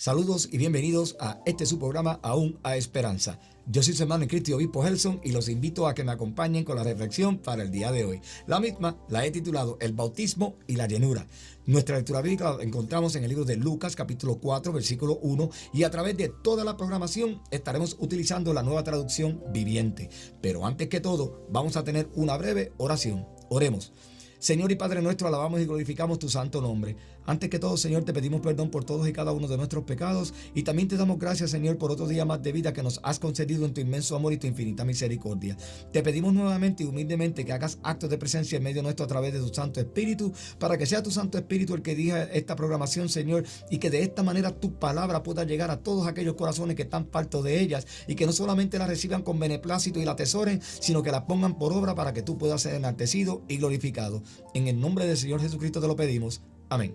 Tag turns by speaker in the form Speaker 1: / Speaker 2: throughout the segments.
Speaker 1: Saludos y bienvenidos a su programa Aún a Esperanza. Yo soy su hermano en Cristo y obispo Gelson y los invito a que me acompañen con la reflexión para el día de hoy. La misma la he titulado El bautismo y la llenura. Nuestra lectura bíblica la encontramos en el libro de Lucas capítulo 4 versículo 1 y a través de toda la programación estaremos utilizando la nueva traducción viviente. Pero antes que todo vamos a tener una breve oración. Oremos. Señor y Padre nuestro, alabamos y glorificamos tu santo nombre. Antes que todo, Señor, te pedimos perdón por todos y cada uno de nuestros pecados y también te damos gracias, Señor, por otro día más de vida que nos has concedido en tu inmenso amor y tu infinita misericordia. Te pedimos nuevamente y humildemente que hagas actos de presencia en medio nuestro a través de tu Santo Espíritu, para que sea tu Santo Espíritu el que dirija esta programación, Señor, y que de esta manera tu palabra pueda llegar a todos aquellos corazones que están partos de ellas y que no solamente la reciban con beneplácito y la atesoren, sino que la pongan por obra para que tú puedas ser enaltecido y glorificado. En el nombre del Señor Jesucristo te lo pedimos. Amén.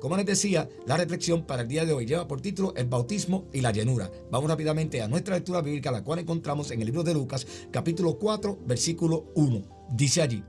Speaker 1: Como les decía, la reflexión para el día de hoy lleva por título El bautismo y la llenura. Vamos rápidamente a nuestra lectura bíblica, la cual encontramos en el libro de Lucas, capítulo 4, versículo 1. Dice allí: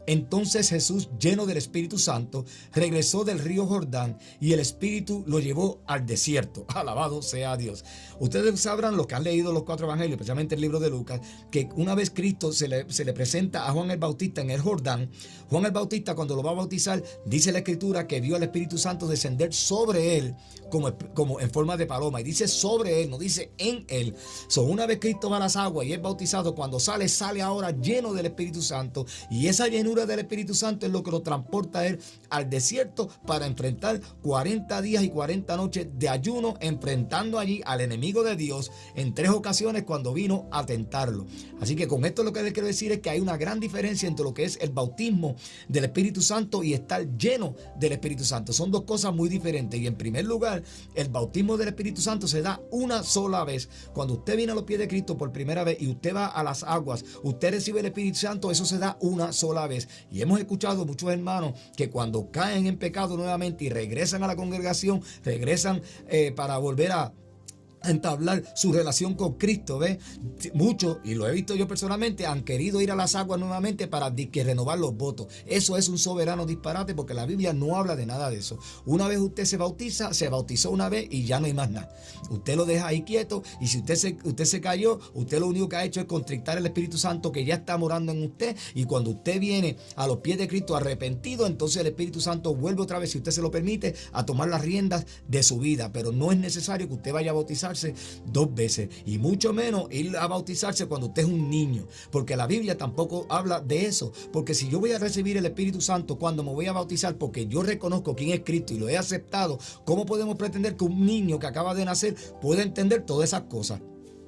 Speaker 1: Entonces Jesús, lleno del Espíritu Santo, regresó del río Jordán y el Espíritu lo llevó al desierto. Alabado sea Dios. Ustedes sabrán, los que han leído los 4 evangelios, especialmente el libro de Lucas, que una vez Cristo se le presenta a Juan el Bautista en el Jordán, Juan el Bautista, cuando lo va a bautizar, dice la Escritura que vio al Espíritu Santo descender sobre él como en forma de paloma. Y dice sobre él, no dice en él. Una vez Cristo va a las aguas y es bautizado, cuando sale ahora lleno del Espíritu Santo. Y esa llenura del Espíritu Santo es lo que lo transporta a él al desierto para enfrentar 40 días y 40 noches de ayuno, enfrentando allí al enemigo de Dios en 3 ocasiones cuando vino a tentarlo. Así que con esto lo que les quiero decir es que hay una gran diferencia entre lo que es el bautismo del Espíritu Santo y estar lleno del Espíritu Santo. Son 2 cosas muy diferentes. Y en primer lugar, el bautismo del Espíritu Santo se da una sola vez. Cuando usted viene a los pies de Cristo por primera vez y usted va a las aguas, usted recibe el Espíritu Santo, eso se da una sola vez. Y hemos escuchado muchos hermanos que cuando caen en pecado nuevamente y regresan a la congregación, regresan para volver a entablar su relación con Cristo, ¿ves? Muchos, y lo he visto yo personalmente, han querido ir a las aguas nuevamente para renovar los votos. Eso es un soberano disparate, porque la Biblia no habla de nada de eso. Una vez usted se bautizó una vez y ya no hay más nada. Usted lo deja ahí quieto, y si usted se cayó, usted lo único que ha hecho es constrictar el Espíritu Santo que ya está morando en usted, y cuando usted viene a los pies de Cristo arrepentido, entonces el Espíritu Santo vuelve otra vez, si usted se lo permite, a tomar las riendas de su vida. Pero no es necesario que usted vaya a bautizar 2 veces, y mucho menos ir a bautizarse cuando usted es un niño, porque la Biblia tampoco habla de eso. Porque si yo voy a recibir el Espíritu Santo cuando me voy a bautizar, porque yo reconozco quién es Cristo y lo he aceptado, ¿cómo podemos pretender que un niño que acaba de nacer pueda entender todas esas cosas?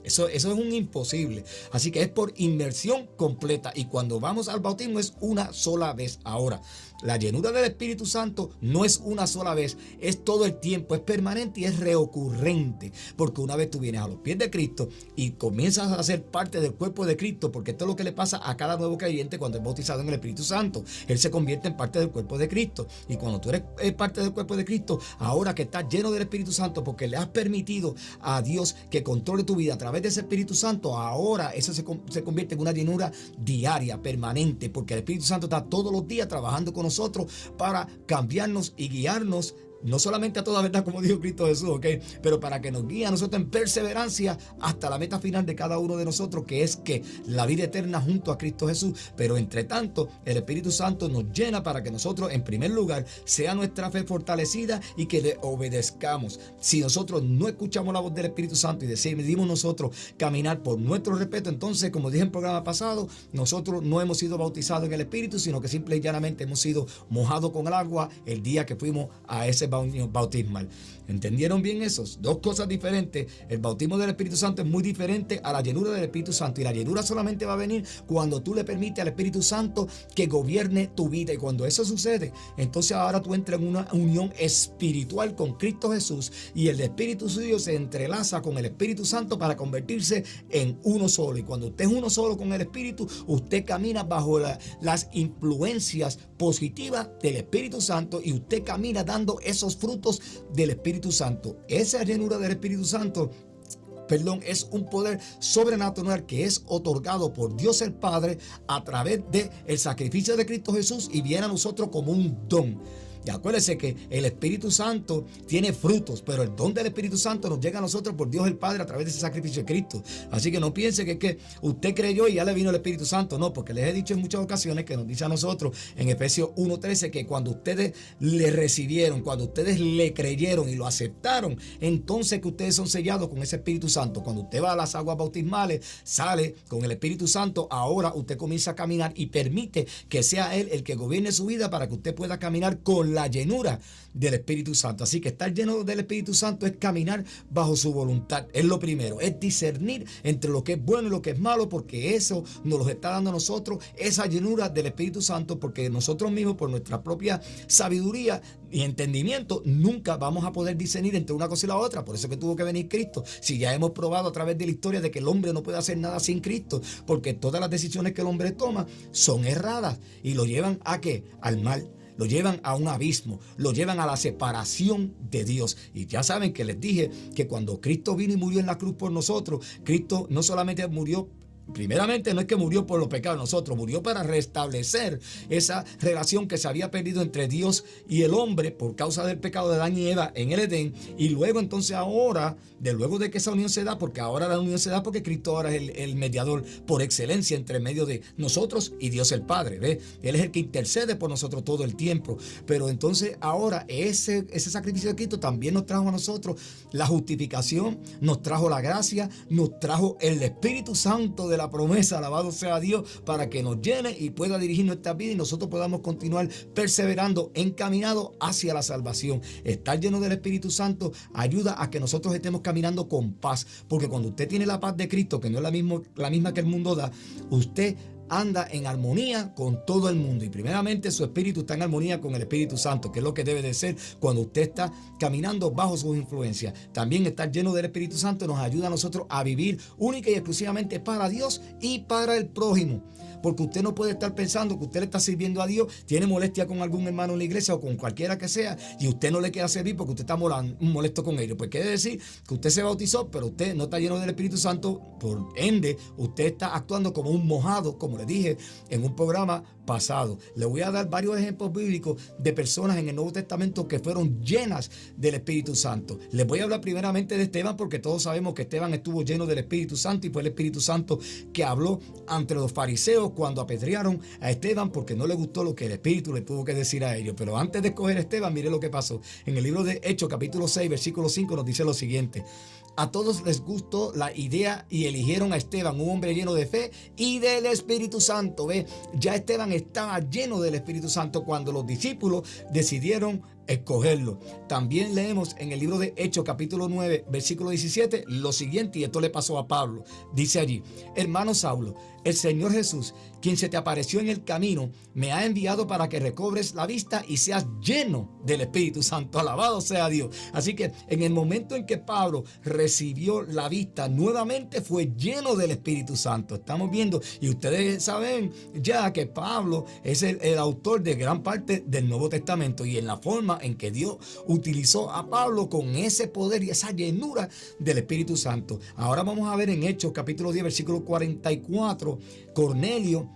Speaker 1: Eso es un imposible. Así que es por inmersión completa, y cuando vamos al bautismo es una sola vez. Ahora, la llenura del Espíritu Santo no es una sola vez, es todo el tiempo, es permanente y es recurrente, porque una vez tú vienes a los pies de Cristo y comienzas a ser parte del cuerpo de Cristo, porque esto es lo que le pasa a cada nuevo creyente cuando es bautizado en el Espíritu Santo. Él se convierte en parte del cuerpo de Cristo, y cuando tú eres parte del cuerpo de Cristo, ahora que estás lleno del Espíritu Santo porque le has permitido a Dios que controle tu vida a través de ese Espíritu Santo, ahora eso se convierte en una llenura diaria, permanente, porque el Espíritu Santo está todos los días trabajando con nosotros para cambiarnos y guiarnos, no solamente a toda verdad, como dijo Cristo Jesús, ¿ok? Pero para que nos guíe a nosotros en perseverancia hasta la meta final de cada uno de nosotros, que es que la vida eterna junto a Cristo Jesús. Pero entre tanto, el Espíritu Santo nos llena para que nosotros, en primer lugar, sea nuestra fe fortalecida y que le obedezcamos. Si nosotros no escuchamos la voz del Espíritu Santo y decidimos nosotros caminar por nuestro respeto, entonces, como dije en el programa pasado, nosotros no hemos sido bautizados en el Espíritu, sino que simple y llanamente hemos sido mojados con el agua el día que fuimos a ese bautismal. ¿Entendieron bien esos? 2 cosas diferentes. El bautismo del Espíritu Santo es muy diferente a la llenura del Espíritu Santo, y la llenura solamente va a venir cuando tú le permites al Espíritu Santo que gobierne tu vida. Y cuando eso sucede, entonces ahora tú entras en una unión espiritual con Cristo Jesús, y el Espíritu suyo se entrelaza con el Espíritu Santo para convertirse en uno solo. Y cuando usted es uno solo con el Espíritu, usted camina bajo las influencias positivas del Espíritu Santo, y usted camina dando esos frutos del Espíritu Santo. Esa llenura del Espíritu Santo es un poder sobrenatural que es otorgado por Dios el Padre a través del sacrificio de Cristo Jesús, y viene a nosotros como un don. Y acuérdese que el Espíritu Santo tiene frutos, pero el don del Espíritu Santo nos llega a nosotros por Dios el Padre a través de ese sacrificio de Cristo. Así que no piense que es que usted creyó y ya le vino el Espíritu Santo. No, porque les he dicho en muchas ocasiones que nos dice a nosotros en Efesios 1:13 que cuando ustedes le recibieron, cuando ustedes le creyeron y lo aceptaron, entonces que ustedes son sellados con ese Espíritu Santo. Cuando usted va a las aguas bautismales, sale con el Espíritu Santo, ahora usted comienza a caminar y permite que sea Él el que gobierne su vida para que usted pueda caminar con la llenura del Espíritu Santo. Así que estar lleno del Espíritu Santo es caminar bajo su voluntad. Es lo primero, es discernir entre lo que es bueno y lo que es malo, porque eso nos lo está dando a nosotros, esa llenura del Espíritu Santo, porque nosotros mismos, por nuestra propia sabiduría y entendimiento, nunca vamos a poder discernir entre una cosa y la otra. Por eso que tuvo que venir Cristo. Si ya hemos probado a través de la historia de que el hombre no puede hacer nada sin Cristo, porque todas las decisiones que el hombre toma son erradas y lo llevan ¿a qué? Al mal. Lo llevan a un abismo, lo llevan a la separación de Dios. Y ya saben que les dije que cuando Cristo vino y murió en la cruz por nosotros, Cristo no solamente murió, primeramente no es que murió por los pecados de nosotros, murió para restablecer esa relación que se había perdido entre Dios y el hombre por causa del pecado de Adán y Eva en el Edén. Y luego entonces ahora, luego de que esa unión se da, porque ahora la unión se da porque Cristo ahora es el mediador por excelencia entre medio de nosotros y Dios el Padre, ¿ves? Él es el que intercede por nosotros todo el tiempo. Pero entonces ahora ese sacrificio de Cristo también nos trajo a nosotros la justificación, nos trajo la gracia, nos trajo el Espíritu Santo de la promesa, alabado sea Dios, para que nos llene y pueda dirigir nuestra vida y nosotros podamos continuar perseverando, encaminados hacia la salvación. Estar lleno del Espíritu Santo ayuda a que nosotros estemos caminando con paz, porque cuando usted tiene la paz de Cristo, que no es la misma que el mundo da, usted anda en armonía con todo el mundo, y primeramente su espíritu está en armonía con el Espíritu Santo, que es lo que debe de ser cuando usted está caminando bajo sus influencias. También estar lleno del Espíritu Santo nos ayuda a nosotros a vivir única y exclusivamente para Dios y para el prójimo, porque usted no puede estar pensando que usted le está sirviendo a Dios, tiene molestia con algún hermano en la iglesia o con cualquiera que sea, y usted no le quiere servir porque usted está molesto con ellos. Pues quiere decir que usted se bautizó, pero usted no está lleno del Espíritu Santo, por ende usted está actuando como un mojado, como le dije en un programa pasado. Le voy a dar varios ejemplos bíblicos de personas en el Nuevo Testamento que fueron llenas del Espíritu Santo. Les voy a hablar primeramente de Esteban, porque todos sabemos que Esteban estuvo lleno del Espíritu Santo y fue el Espíritu Santo que habló ante los fariseos cuando apedrearon a Esteban, porque no le gustó lo que el Espíritu le tuvo que decir a ellos. Pero antes de escoger a Esteban, mire lo que pasó. En el libro de Hechos, capítulo 6, versículo 5, nos dice lo siguiente: a todos les gustó la idea y eligieron a Esteban, un hombre lleno de fe y del Espíritu Santo. ¿Ve? Ya Esteban estaba lleno del Espíritu Santo cuando los discípulos decidieron escogerlo. También leemos en el libro de Hechos capítulo 9 versículo 17 lo siguiente, y esto le pasó a Pablo. Dice allí: hermano Saulo, el Señor Jesús, quien se te apareció en el camino, me ha enviado para que recobres la vista y seas lleno del Espíritu Santo. Alabado sea Dios. Así que en el momento en que Pablo recibió la vista nuevamente, fue lleno del Espíritu Santo. Estamos viendo, y ustedes saben ya que Pablo es el autor de gran parte del Nuevo Testamento, y en la forma en que Dios utilizó a Pablo con ese poder y esa llenura del Espíritu Santo. Ahora vamos a ver en Hechos capítulo 10 versículo 44, Cornelio,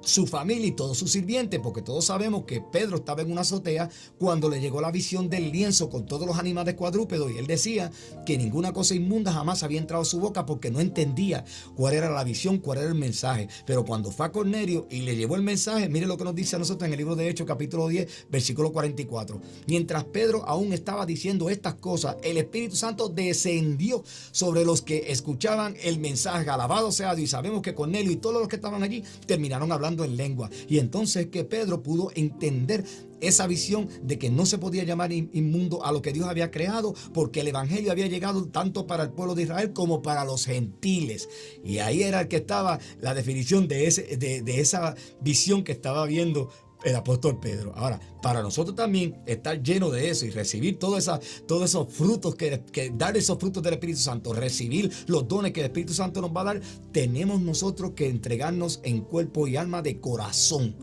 Speaker 1: su familia y todos sus sirvientes, porque todos sabemos que Pedro estaba en una azotea cuando le llegó la visión del lienzo con todos los animales cuadrúpedos, y él decía que ninguna cosa inmunda jamás había entrado a su boca, porque no entendía cuál era la visión, cuál era el mensaje. Pero cuando fue a Cornelio y le llevó el mensaje, mire lo que nos dice a nosotros en el libro de Hechos capítulo 10 versículo 44: mientras Pedro aún estaba diciendo estas cosas, el Espíritu Santo descendió sobre los que escuchaban el mensaje. Alabado sea Dios. Y sabemos que Cornelio y todos los que estaban allí terminaron hablando en lengua, y entonces que Pedro pudo entender esa visión de que no se podía llamar inmundo a lo que Dios había creado, porque el evangelio había llegado tanto para el pueblo de Israel como para los gentiles. Y ahí era el que estaba la definición de esa visión que estaba viendo el apóstol Pedro. Ahora, para nosotros también estar lleno de eso y recibir todos esos frutos, que dar esos frutos del Espíritu Santo, recibir los dones que el Espíritu Santo nos va a dar, tenemos nosotros que entregarnos en cuerpo y alma, de corazón,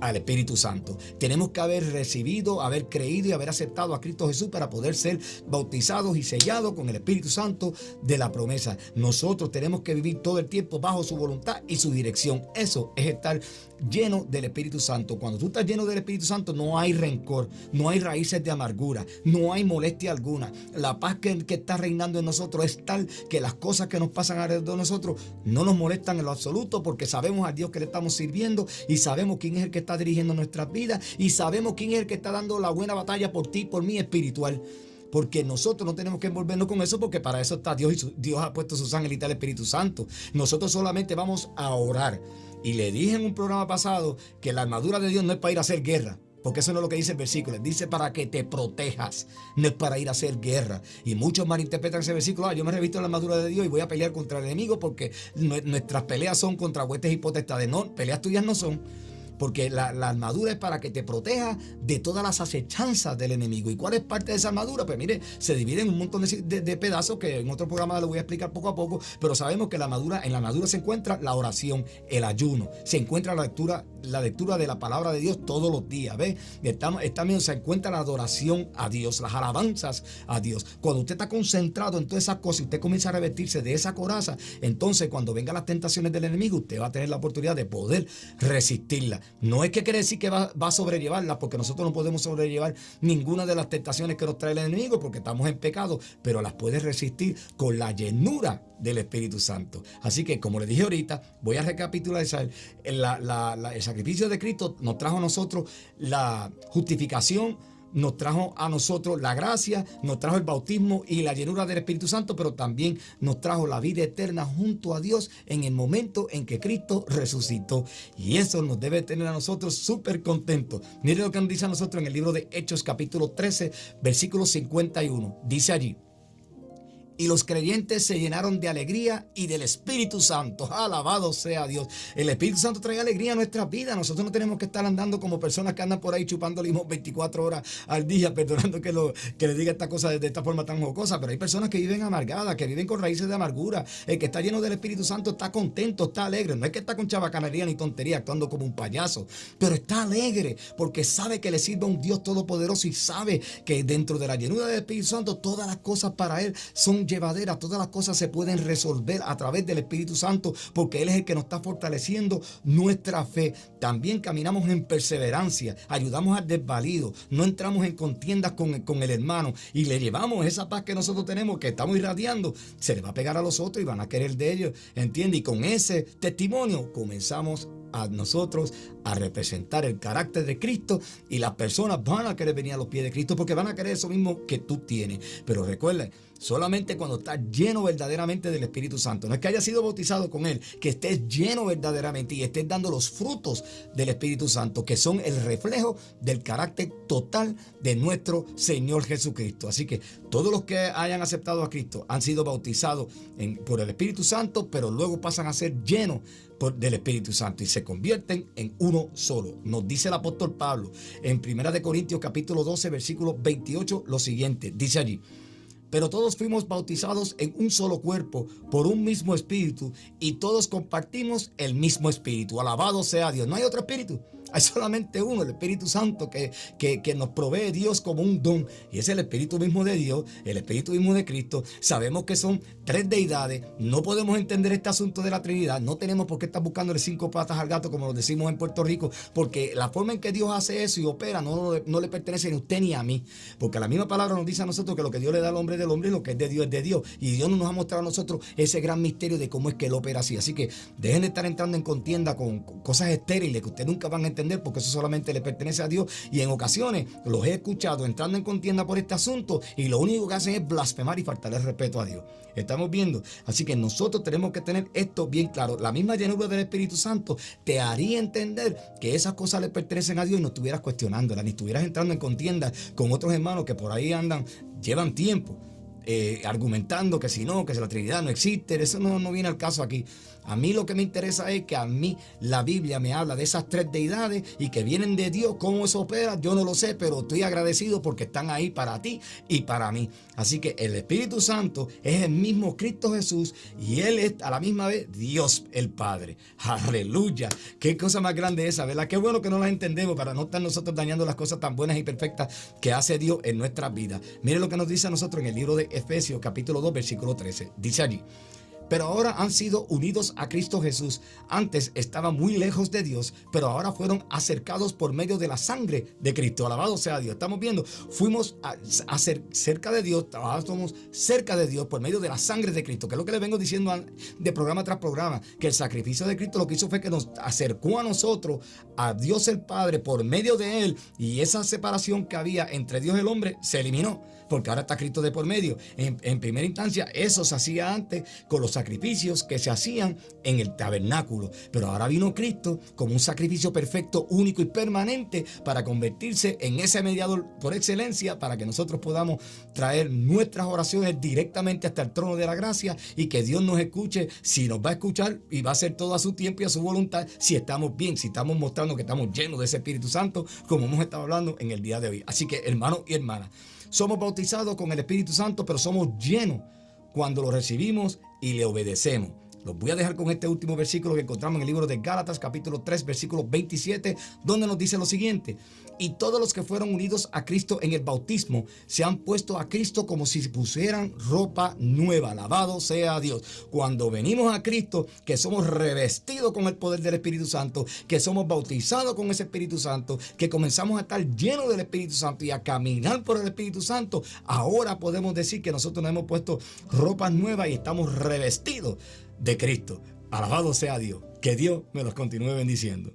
Speaker 1: al Espíritu Santo. Tenemos que haber recibido, haber creído y haber aceptado a Cristo Jesús para poder ser bautizados y sellados con el Espíritu Santo de la promesa. Nosotros tenemos que vivir todo el tiempo bajo su voluntad y su dirección. Eso es estar lleno del Espíritu Santo. Cuando tú estás lleno del Espíritu Santo, no hay rencor, no hay raíces de amargura, no hay molestia alguna. La paz que está reinando en nosotros es tal que las cosas que nos pasan alrededor de nosotros no nos molestan en lo absoluto, porque sabemos al Dios que le estamos sirviendo y sabemos quién es el que está dirigiendo nuestras vidas y sabemos quién es el que está dando la buena batalla por ti y por mí espiritual. Porque nosotros no tenemos que envolvernos con eso, porque para eso está Dios, y Dios ha puesto sus ángeles y está el Espíritu Santo. Nosotros solamente vamos a orar. Y le dije en un programa pasado que la armadura de Dios no es para ir a hacer guerra, porque eso no es lo que dice el versículo. Dice para que te protejas, no es para ir a hacer guerra. Y muchos malinterpretan ese versículo. Yo me he revisto en la armadura de Dios y voy a pelear contra el enemigo, porque nuestras peleas son contra huestes y potestades. No, peleas tuyas no son. Porque la armadura es para que te proteja de todas las acechanzas del enemigo. ¿Y cuál es parte de esa armadura? Pues mire, se divide en un montón de pedazos que en otro programa lo voy a explicar poco a poco, pero sabemos que en la armadura se encuentra la oración, el ayuno, se encuentra la lectura de la palabra de Dios todos los días, ¿ves? También se encuentra la adoración a Dios, las alabanzas a Dios. Cuando usted está concentrado en todas esas cosas y usted comienza a revestirse de esa coraza, entonces cuando vengan las tentaciones del enemigo, usted va a tener la oportunidad de poder resistirla. No es que quiere decir que va a sobrellevarla, porque nosotros no podemos sobrellevar ninguna de las tentaciones que nos trae el enemigo, porque estamos en pecado, pero las puedes resistir con la llenura del Espíritu Santo. Así que, como les dije ahorita, voy a recapitular. El sacrificio de Cristo nos trajo a nosotros la justificación, nos trajo a nosotros la gracia, nos trajo el bautismo y la llenura del Espíritu Santo, pero también nos trajo la vida eterna junto a Dios en el momento en que Cristo resucitó. Y eso nos debe tener a nosotros súper contentos. Mire lo que nos dice a nosotros en el libro de Hechos, capítulo 13, versículo 51. Dice allí: y los creyentes se llenaron de alegría y del Espíritu Santo. Alabado sea Dios. El Espíritu Santo trae alegría a nuestras vidas. Nosotros no tenemos que estar andando como personas que andan por ahí chupando limón 24 horas al día, perdonando que le diga esta cosa de esta forma tan jocosa. Pero hay personas que viven amargadas, que viven con raíces de amargura. El que está lleno del Espíritu Santo está contento, está alegre. No es que está con chabacanería ni tontería, actuando como un payaso, pero está alegre porque sabe que le sirve a un Dios todopoderoso y sabe que dentro de la llenura del Espíritu Santo todas las cosas para él son llevaderas, todas las cosas se pueden resolver a través del Espíritu Santo, porque Él es el que nos está fortaleciendo nuestra fe. También caminamos en perseverancia, ayudamos al desvalido, no entramos en contiendas con el hermano y le llevamos esa paz que nosotros tenemos, que estamos irradiando, se le va a pegar a los otros y van a querer de ellos, ¿entiende? Y con ese testimonio comenzamos a nosotros a representar el carácter de Cristo, y las personas van a querer venir a los pies de Cristo porque van a querer eso mismo que tú tienes. Pero recuerden, solamente cuando estás lleno verdaderamente del Espíritu Santo. No es que hayas sido bautizado con Él, que estés lleno verdaderamente y estés dando los frutos del Espíritu Santo, que son el reflejo del carácter total de nuestro Señor Jesucristo. Así que todos los que hayan aceptado a Cristo han sido bautizados por el Espíritu Santo, pero luego pasan a ser llenos del Espíritu Santo y se convierten en uno solo. Nos dice el apóstol Pablo en 1 Corintios capítulo 12 versículo 28 lo siguiente, dice allí: pero todos fuimos bautizados en un solo cuerpo por un mismo espíritu y todos compartimos el mismo espíritu. Alabado sea Dios. No hay otro espíritu, hay solamente uno, el Espíritu Santo que nos provee Dios como un don, y es el Espíritu mismo de Dios, el Espíritu mismo de Cristo. Sabemos que son tres deidades, no podemos entender este asunto de la Trinidad, no tenemos por qué estar buscándole 5 patas al gato como lo decimos en Puerto Rico, porque la forma en que Dios hace eso y opera no le pertenece ni a usted ni a mí, porque la misma palabra nos dice a nosotros que lo que Dios le da al hombre es del hombre y lo que es de Dios, y Dios no nos ha mostrado a nosotros ese gran misterio de cómo es que Él opera así. Así que dejen de estar entrando en contienda con cosas estériles que ustedes nunca van a entender, porque eso solamente le pertenece a Dios. Y en ocasiones los he escuchado entrando en contienda por este asunto y lo único que hacen es blasfemar y faltarle respeto a Dios. Estamos viendo. Así que nosotros tenemos que tener esto bien claro. La misma llenura del Espíritu Santo te haría entender que esas cosas le pertenecen a Dios y no estuvieras cuestionándolas, ni estuvieras entrando en contienda con otros hermanos que por ahí andan, llevan tiempo argumentando que si la Trinidad no existe. Eso no viene al caso aquí. A mí lo que me interesa es que a mí la Biblia me habla de esas tres deidades y que vienen de Dios. ¿Cómo eso opera? Yo no lo sé, pero estoy agradecido porque están ahí para ti y para mí. Así que el Espíritu Santo es el mismo Cristo Jesús y Él es a la misma vez Dios el Padre. ¡Aleluya! Qué cosa más grande esa, ¿verdad? Qué bueno que no las entendemos para no estar nosotros dañando las cosas tan buenas y perfectas que hace Dios en nuestras vidas. Mire lo que nos dice a nosotros en el libro de Efesios capítulo 2 versículo 13. Dice allí: pero ahora han sido unidos a Cristo Jesús. Antes estaban muy lejos de Dios, pero ahora fueron acercados por medio de la sangre de Cristo. Alabado sea Dios. Estamos viendo, fuimos a ser cerca de Dios, ahora somos cerca de Dios por medio de la sangre de Cristo, que es lo que les vengo diciendo de programa tras programa, que el sacrificio de Cristo lo que hizo fue que nos acercó a nosotros, a Dios el Padre, por medio de Él, y esa separación que había entre Dios y el hombre se eliminó, porque ahora está Cristo de por medio. En primera instancia, eso se hacía antes con los sacrificios que se hacían en el tabernáculo, pero ahora vino Cristo como un sacrificio perfecto, único y permanente para convertirse en ese mediador por excelencia, para que nosotros podamos traer nuestras oraciones directamente hasta el trono de la gracia y que Dios nos escuche, si nos va a escuchar, y va a hacer todo a su tiempo y a su voluntad, si estamos bien, si estamos mostrando que estamos llenos de ese Espíritu Santo, como hemos estado hablando en el día de hoy. Así que, hermanos y hermanas, somos bautizados con el Espíritu Santo, pero somos llenos cuando lo recibimos y le obedecemos. Los voy a dejar con este último versículo que encontramos en el libro de Gálatas, capítulo 3, versículo 27, donde nos dice lo siguiente: y todos los que fueron unidos a Cristo en el bautismo se han puesto a Cristo como si pusieran ropa nueva. Alabado sea Dios. Cuando venimos a Cristo, que somos revestidos con el poder del Espíritu Santo, que somos bautizados con ese Espíritu Santo, que comenzamos a estar llenos del Espíritu Santo y a caminar por el Espíritu Santo, ahora podemos decir que nosotros nos hemos puesto ropas nuevas y estamos revestidos de Cristo. Alabado sea Dios. Que Dios me los continúe bendiciendo.